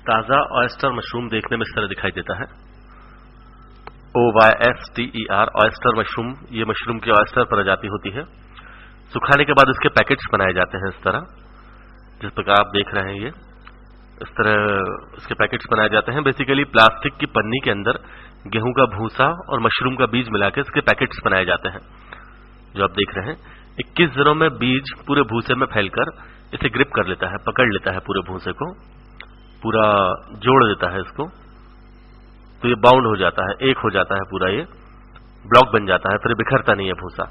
ताजा oyster mushroom देखने में इस तरह दिखाई देता है। OYSTER ऑयस्टर मशरूम, ये मशरूम की ऑयस्टर प्रजाति होती है। सुखाने के बाद इसके पैकेट्स बनाए जाते हैं इस तरह, जिस प्रकार आप देख रहे हैं। ये इस तरह इसके पैकेट्स बनाए जाते हैं। बेसिकली प्लास्टिक की पन्नी के अंदर गेहूं का भूसा और मशरूम का बीज मिलाकर इसके पैकेट्स बनाए जाते हैं, जो आप देख रहे हैं। 21 दिनों में बीज पूरे भूसे में फैलकर इसे ग्रिप कर लेता है, पकड़ लेता है पूरे भूसे को, पूरा जोड़ देता है इसको, तो ये बाउंड हो जाता है, एक हो जाता है पूरा, ये ब्लॉक बन जाता है, फिर बिखरता नहीं है भूसा।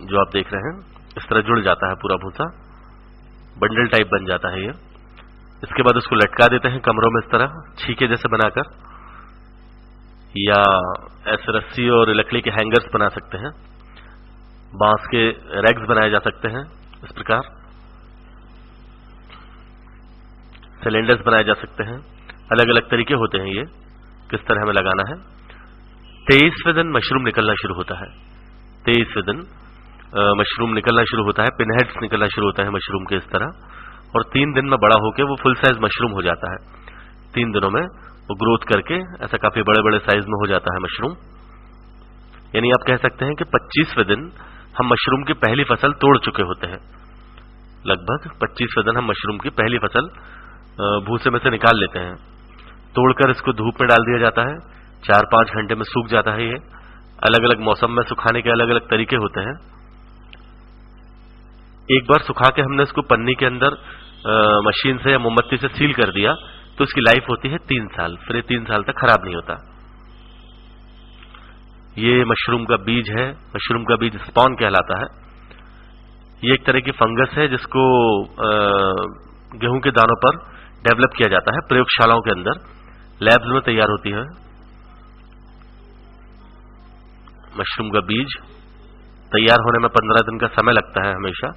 जो आप देख रहे हैं इस तरह जुड़ जाता है पूरा भूसा, बंडल टाइप बन जाता है ये। इसके बाद उसको लटका देते हैं कमरों में इस तरह छीके जैसे बनाकर, या ऐसे रस्सी और लकड़ी के हैंगर्स बना सकते हैं, बांस के रैग्स बनाए जा सकते हैं, इस प्रकार सिलेंडर्स बनाए जा सकते हैं। अलग अलग तरीके होते हैं ये किस तरह हमें लगाना है। 23वें दिन मशरूम निकलना शुरू होता है। 23वें दिन मशरूम निकलना शुरू होता है, पिनहेड्स निकलना शुरू होता है मशरूम के इस तरह, और 3 दिन में बड़ा होकर वो फुल साइज मशरूम हो जाता है। 3 दिनों में वो ग्रोथ करके ऐसा काफी बड़े बड़े साइज में हो जाता है मशरूम। यानी आप कह सकते हैं कि 25वें दिन हम मशरूम की पहली फसल तोड़ चुके होते हैं। लगभग 25वें दिन हम मशरूम की पहली फसल भूसे में से निकाल लेते हैं। तोड़कर इसको धूप में डाल दिया जाता है, 4-5 घंटे में सूख जाता है। ये अलग अलग मौसम में सुखाने के अलग अलग तरीके होते हैं। एक बार सुखा के हमने इसको पन्नी के अंदर मशीन से या मोमबत्ती से सील कर दिया तो इसकी लाइफ होती है 3 साल, फिर 3 साल तक खराब नहीं होता। ये मशरूम का बीज है, मशरूम का बीज स्पॉन कहलाता है। ये एक तरह की फंगस है जिसको गेहूं के दानों पर डेवलप किया जाता है, प्रयोगशालाओं के अंदर, लैब्स में तैयार होती है। मशरूम का बीज तैयार होने में 15 दिन का समय लगता है हमेशा।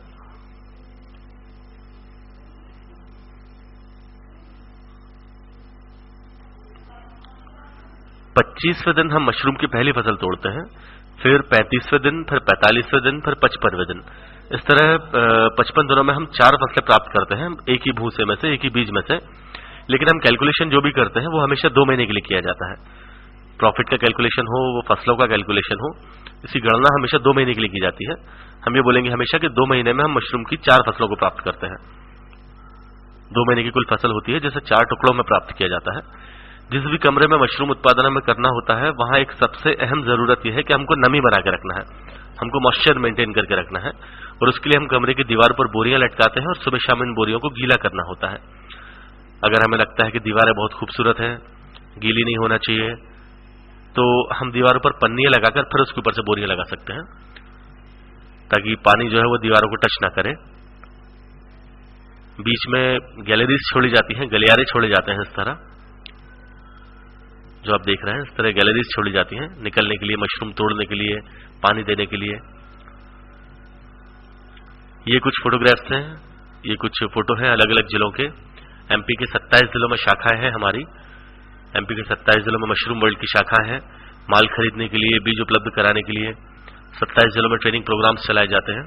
पच्चीसवें दिन हम मशरूम की पहली फसल तोड़ते हैं, फिर 35वें दिन, फिर 45वें दिन, फिर 55वें दिन। इस तरह 55 दिनों में हम 4 फसलें प्राप्त करते हैं, एक ही भूसे में से, एक ही बीज में से। लेकिन हम कैलकुलेशन जो भी करते हैं वो हमेशा 2 महीने के लिए किया जाता है। प्रॉफिट का कैलकुलेशन हो, वो फसलों का कैलकुलेशन हो, इसकी गणना हमेशा 2 महीने के लिए की जाती है। हम ये बोलेंगे हमेशा कि 2 महीने में हम मशरूम की 4 फसलों को प्राप्त करते हैं। 2 महीने की कुल फसल होती है, जैसे 4 टुकड़ों में प्राप्त किया जाता है। जिस भी कमरे में मशरूम उत्पादन हमें करना होता है, वहां एक सबसे अहम जरूरत यह है कि हमको नमी बना के रखना है, हमको मॉइस्चर मेंटेन करके रखना है। और उसके लिए हम कमरे की दीवार पर बोरियां लटकाते हैं और सुबह शाम इन बोरियों को गीला करना होता है। अगर हमें लगता है कि दीवारें बहुत खूबसूरत हैं, गीली नहीं होना चाहिए, तो हम दीवारों पर पन्नियां लगाकर फिर उसके ऊपर से बोरियां लगा सकते हैं, ताकि पानी जो है वो दीवारों को टच ना करे। बीच में गैलरीज छोड़ी जाती हैं, गलियारे छोड़े जाते हैं इस तरह, जो आप देख रहे हैं। इस तरह गैलरीज छोड़ी जाती हैं निकलने के लिए, मशरूम तोड़ने के लिए, पानी देने के लिए। ये कुछ फोटोग्राफ्स हैं, ये कुछ फोटो हैं अलग अलग जिलों के। एमपी के 27 जिलों में शाखाएं हैं हमारी। एमपी के 27 जिलों में मशरूम वर्ल्ड की शाखा है। माल खरीदने के लिए, बीज उपलब्ध कराने के लिए 27 जिलों में ट्रेनिंग प्रोग्राम्स चलाए जाते हैं।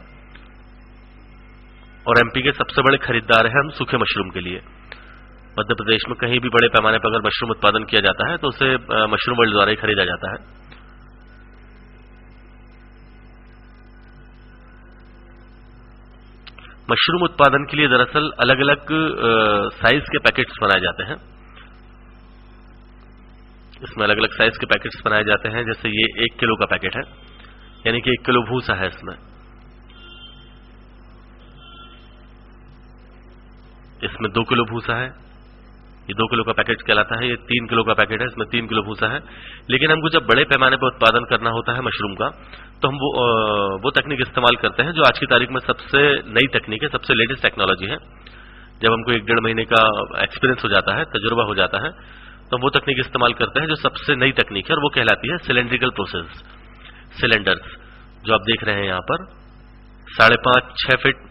और एमपी के सबसे बड़े खरीदार हैं हम सूखे मशरूम के लिए। मध्य प्रदेश में कहीं भी बड़े पैमाने पर अगर मशरूम उत्पादन किया जाता है तो उसे मशरूम वर्ल्ड द्वारा ही खरीदा जाता है। मशरूम उत्पादन के लिए दरअसल अलग अलग साइज के पैकेट्स बनाए जाते हैं। इसमें अलग अलग साइज के पैकेट्स बनाए जाते हैं। जैसे ये 1 किलो का पैकेट है, यानी कि 1 किलो भूसा है इसमें। इसमें 2 किलो भूसा है, ये 2 किलो का पैकेट कहलाता है। ये 3 किलो का पैकेट है, इसमें 3 किलो भूसा है। लेकिन हमको जब बड़े पैमाने पर उत्पादन करना होता है मशरूम का, तो हम वो तकनीक इस्तेमाल करते हैं जो आज की तारीख में सबसे नई तकनीक है, सबसे लेटेस्ट टेक्नोलॉजी है। जब हमको 1-1.5 महीने का एक्सपीरियंस हो जाता है, तजुर्बा हो जाता है, तो हम वो तकनीक इस्तेमाल करते हैं जो सबसे नई तकनीक है, और वो कहलाती है सिलेंड्रिकल प्रोसेस। सिलेंडर्स जो आप देख रहे हैं यहाँ पर, 5.5-6 फीट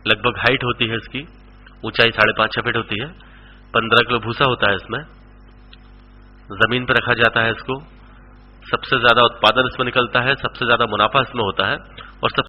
लगभग हाइट होती है इसकी, ऊंचाई 5.5-6 फीट होती है। 15 किलो भूसा होता है इसमें, जमीन पर रखा जाता है इसको। सबसे ज्यादा उत्पादन इसमें निकलता है, सबसे ज्यादा मुनाफा इसमें होता है, और